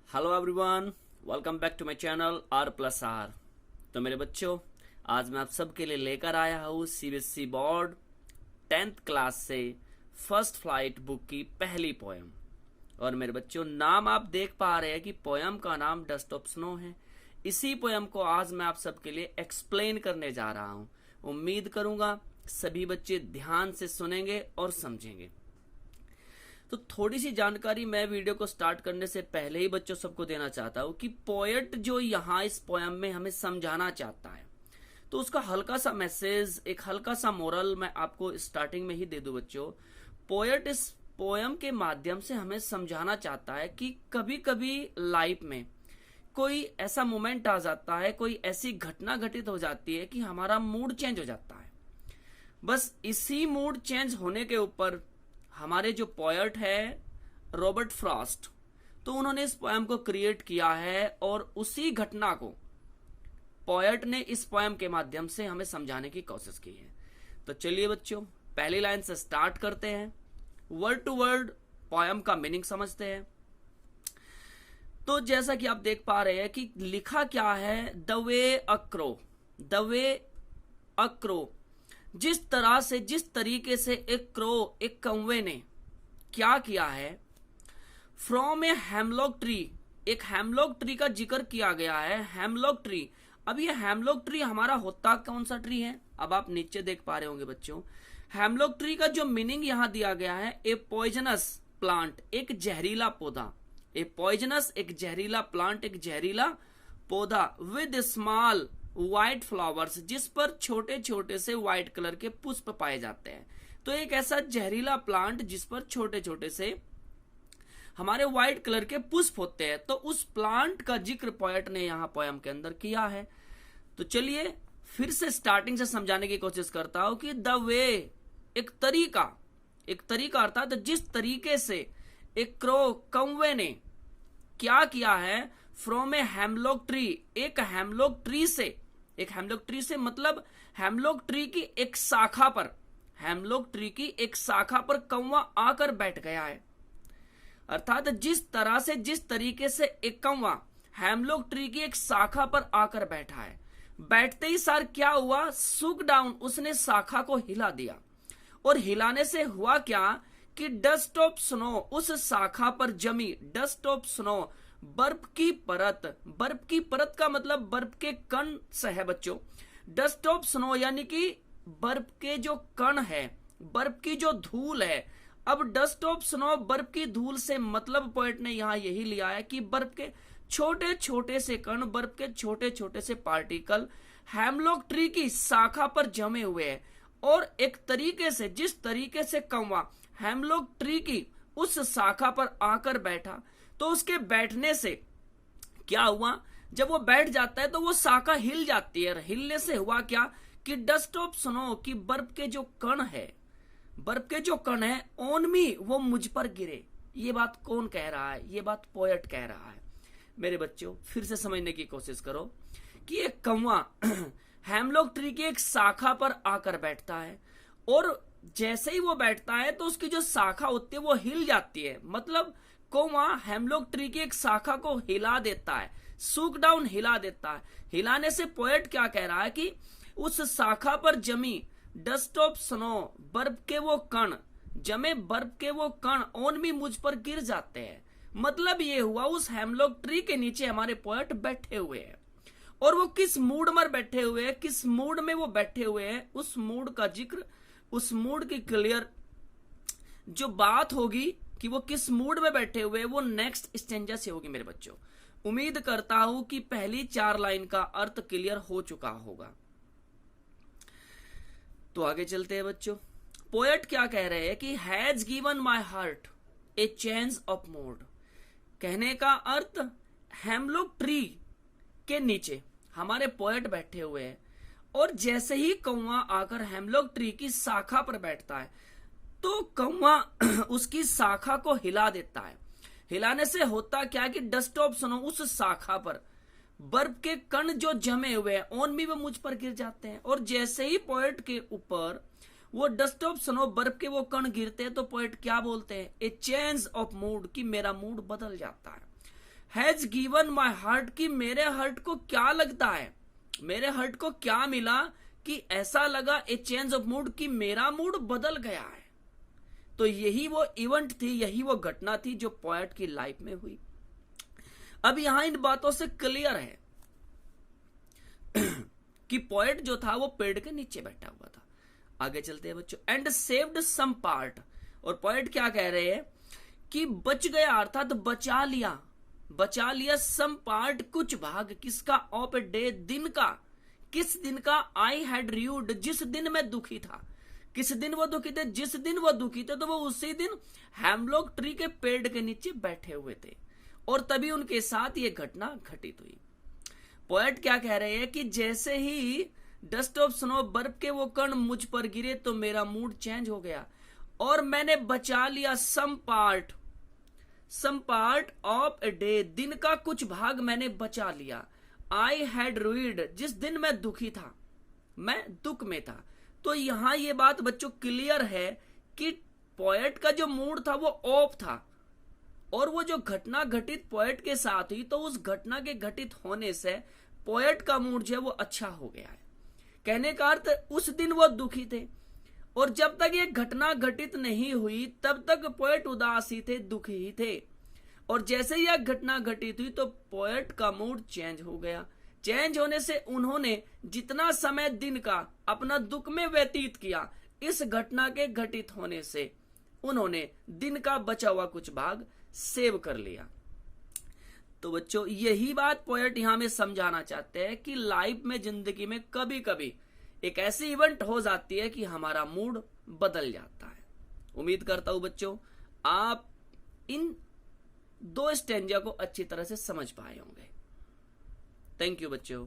Hello everyone, welcome back to my channel R+R। तो मेरे बच्चों, आज मैं आप सबके लिए लेकर आया हूँ सीबीएसई बोर्ड 10th क्लास से फर्स्ट फ्लाइट बुक की पहली पोयम। और मेरे बच्चों, नाम आप देख पा रहे हैं कि पोयम का नाम डस्ट ऑफ स्नो है। इसी पोयम को आज मैं आप सबके लिए एक्सप्लेन करने जा रहा हूँ। उम्मीद करूंगा सभी बच्चे ध्यान से सुनेंगे और समझेंगे। तो थोड़ी सी जानकारी मैं वीडियो को स्टार्ट करने से पहले ही बच्चों सबको देना चाहता हूँ कि पोएट जो यहाँ इस पोयम में हमें समझाना चाहता है, तो उसका हल्का सा मैसेज, एक हल्का सा मोरल मैं आपको स्टार्टिंग में ही दे दूं बच्चों। पोएट इस पोयम के माध्यम से हमें समझाना चाहता है कि कभी कभी लाइफ में कोई ऐसा मोमेंट आ जाता है, कोई ऐसी घटना घटित हो जाती है कि हमारा मूड चेंज हो जाता है। बस इसी मूड चेंज होने के ऊपर हमारे जो पोएट है रॉबर्ट फ्रॉस्ट, तो उन्होंने इस पोएम को क्रिएट किया है और उसी घटना को पोएट ने इस पोएम के माध्यम से हमें समझाने की कोशिश की है। तो चलिए बच्चों, पहली लाइन से स्टार्ट करते हैं। वर्ड टू वर्ड पोएम का मीनिंग समझते हैं। तो जैसा कि आप देख पा रहे हैं कि लिखा क्या है, द वे अक्रो, जिस तरह से, जिस तरीके से एक कौवे ने क्या किया है, फ्रॉम ए हेमलॉक ट्री, एक हेमलॉक ट्री का जिक्र किया गया है। हेमलॉक ट्री, अब ये हेमलॉक ट्री हमारा होता कौन सा ट्री है, अब आप नीचे देख पा रहे होंगे बच्चों। हेमलॉक ट्री का जो मीनिंग यहां दिया गया है, ए पॉइजनस प्लांट, एक जहरीला पौधा। ए पॉइजनस, एक जहरीला प्लांट, एक जहरीला पौधा, विद स्मॉल व्हाइट फ्लावर्स, जिस पर छोटे छोटे से व्हाइट कलर के पुष्प पाए जाते हैं। तो एक ऐसा जहरीला प्लांट जिस पर छोटे छोटे से हमारे व्हाइट कलर के पुष्प होते हैं, तो उस प्लांट का जिक्र पोएट ने यहाँ पोयम के अंदर किया है। तो चलिए फिर से स्टार्टिंग से समझाने की कोशिश करता हूं कि द वे, एक तरीका अर्थात जिस तरीके से एक कौवे ने क्या किया है, फ्रॉम ए हेमलॉक ट्री, एक हेमलॉक ट्री से मतलब हेमलॉक ट्री की एक शाखा पर, हेमलॉक ट्री की एक शाखा पर कौवा आकर बैठ गया है। अर्थात जिस तरह से, जिस तरीके से एक कौवा हेमलॉक ट्री की एक शाखा पर आकर बैठा है, बैठते ही सार क्या हुआ, सुक डाउन, उसने शाखा को हिला दिया। और हिलाने से हुआ क्या कि डस्ट ऑफ स्नो, उस शाखा पर जमी, डस्ट ऑफ स्नो, बर्फ की परत का मतलब बर्फ के कण से है बच्चों। डस्ट ऑफ स्नो यानी कि बर्फ के जो कण है, बर्फ की जो धूल है। अब डस्ट ऑफ स्नो, बर्फ की धूल से मतलब पोएट ने यहां यही लिया है कि बर्फ के छोटे छोटे से कण, बर्फ के छोटे छोटे से पार्टिकल हेमलॉक ट्री की शाखा पर जमे हुए हैं। और एक तरीके से, जिस तरीके से कौवा हेमलॉक ट्री की उस शाखा पर आकर बैठा, तो उसके बैठने से क्या हुआ, जब वो बैठ जाता है तो वो शाखा हिल जाती है। हिलने से हुआ क्या कि डस्ट ऑफ स्नो, की बर्फ के जो कण है ऑन मी, वो मुझ पर गिरे। ये बात कौन कह रहा है, ये बात पोएट कह रहा है। मेरे बच्चों फिर से समझने की कोशिश करो कि एक कौवा हेमलॉक ट्री की एक शाखा पर आकर बैठता है, और जैसे ही वो बैठता है तो उसकी जो शाखा होती है वो हिल जाती है। मतलब कौवा हेमलॉक ट्री की एक शाखा को हिला देता है, सूक डाउन, हिला देता है। हिलाने से पोएट क्या कह रहा है कि उस शाखा पर जमी डस्ट ऑफ स्नो, बर्फ के वो कण, जमे बर्फ के वो कण ऑन मी, मुझ पर गिर जाते हैं। मतलब ये हुआ, उस हेमलॉक ट्री के नीचे हमारे पोएट बैठे हुए हैं, और वो किस मूड में बैठे हुए हैं, किस मूड में वो बैठे हुए हैं, उस मूड का जिक्र, उस मूड की क्लियर जो बात होगी कि वो किस मूड में बैठे हुए हैं, वो नेक्स्ट स्टेंजा से होगी। मेरे बच्चों उम्मीद करता हूं कि पहली 4 लाइन का अर्थ क्लियर हो चुका होगा। तो आगे चलते हैं बच्चों। पोएट क्या कह रहे हैं कि has given my heart A change of mood. कहने का अर्थ, हेमलॉक ट्री के नीचे हमारे पोएट बैठे हुए हैं, और जैसे ही कौवा आकर हेमलॉक ट्री की शाखा पर बैठता है, तो कौवा उसकी शाखा को हिला देता है। हिलाने से होता क्या कि डस्ट ऑफ स्नो, उस शाखा पर बर्फ के कण जो जमे हुए हैं ऑन मी, वो मुझ पर गिर जाते हैं। और जैसे ही पोएट के ऊपर वो डस्ट ऑफ स्नो, बर्फ के वो कण गिरते हैं, तो पोएट क्या बोलते हैं, ए चेंज ऑफ मूड, कि मेरा मूड बदल जाता है। हैज गिवन माई हार्ट, कि मेरे हार्ट को क्या लगता है, मेरे हार्ट को क्या मिला कि ऐसा लगा ए चेंज ऑफ मूड, कि मेरा मूड बदल गया है। तो यही वो इवेंट थी, यही वो घटना थी जो पोएट की लाइफ में हुई। अब यहां इन बातों से क्लियर है कि पोएट जो था वो पेड़ के नीचे बैठा हुआ था। आगे चलते हैं बच्चों। एंड सेव्ड सम पार्ट, और पोएट क्या कह रहे हैं कि बच गया, अर्थात बचा लिया, बचा लिया सम पार्ट, कुछ भाग, किसका, ऑफ ए डे, दिन का, किस दिन का, आई हैड रिव्यूड, जिस दिन मैं दुखी था। किस दिन वो दुखी थे, जिस दिन वो दुखी थे, तो वो उसी दिन हैमलॉक ट्री के पेड़ के नीचे बैठे हुए थे और तभी उनके साथ ये घटना घटित हुई। पोएट क्या कह रहे हैं कि जैसे ही डस्ट ऑफ स्नो, बर्फ के वो कण मुझ पर गिरे तो मेरा मूड चेंज हो गया और मैंने बचा लिया some part of a day, दिन का कुछ भाग मैंने बचा लिया। आई हैड रूइड, जिस दिन मैं दुखी था, मैं दुख में था। तो यहां ये बात बच्चों क्लियर है कि पोएट का जो मूड था वो ऑफ था और वो जो घटना घटित पोएट के साथ हुई तो उस घटना के घटित होने से पोएट का मूड जो है वो अच्छा हो गया है। कहने का अर्थ उस दिन वो दुखी थे और जब तक ये घटना घटित नहीं हुई तब तक पोएट उदास ही थे, दुखी ही थे, और जैसे यह घटना घटित हुई तो पोएट का मूड चेंज हो गया। चेंज होने से उन्होंने जितना समय दिन का अपना दुख में व्यतीत किया, इस घटना के घटित होने से उन्होंने दिन का बचा हुआ कुछ भाग सेव कर लिया। तो बच्चों यही बात पोएट यहां में समझाना चाहते हैं कि लाइफ में, जिंदगी में कभी कभी एक ऐसी इवेंट हो जाती है कि हमारा मूड बदल जाता है। उम्मीद करता हूं बच्चों आप इन 2 स्टैंजा को अच्छी तरह से समझ पाए होंगे। थैंक यू बच्चों।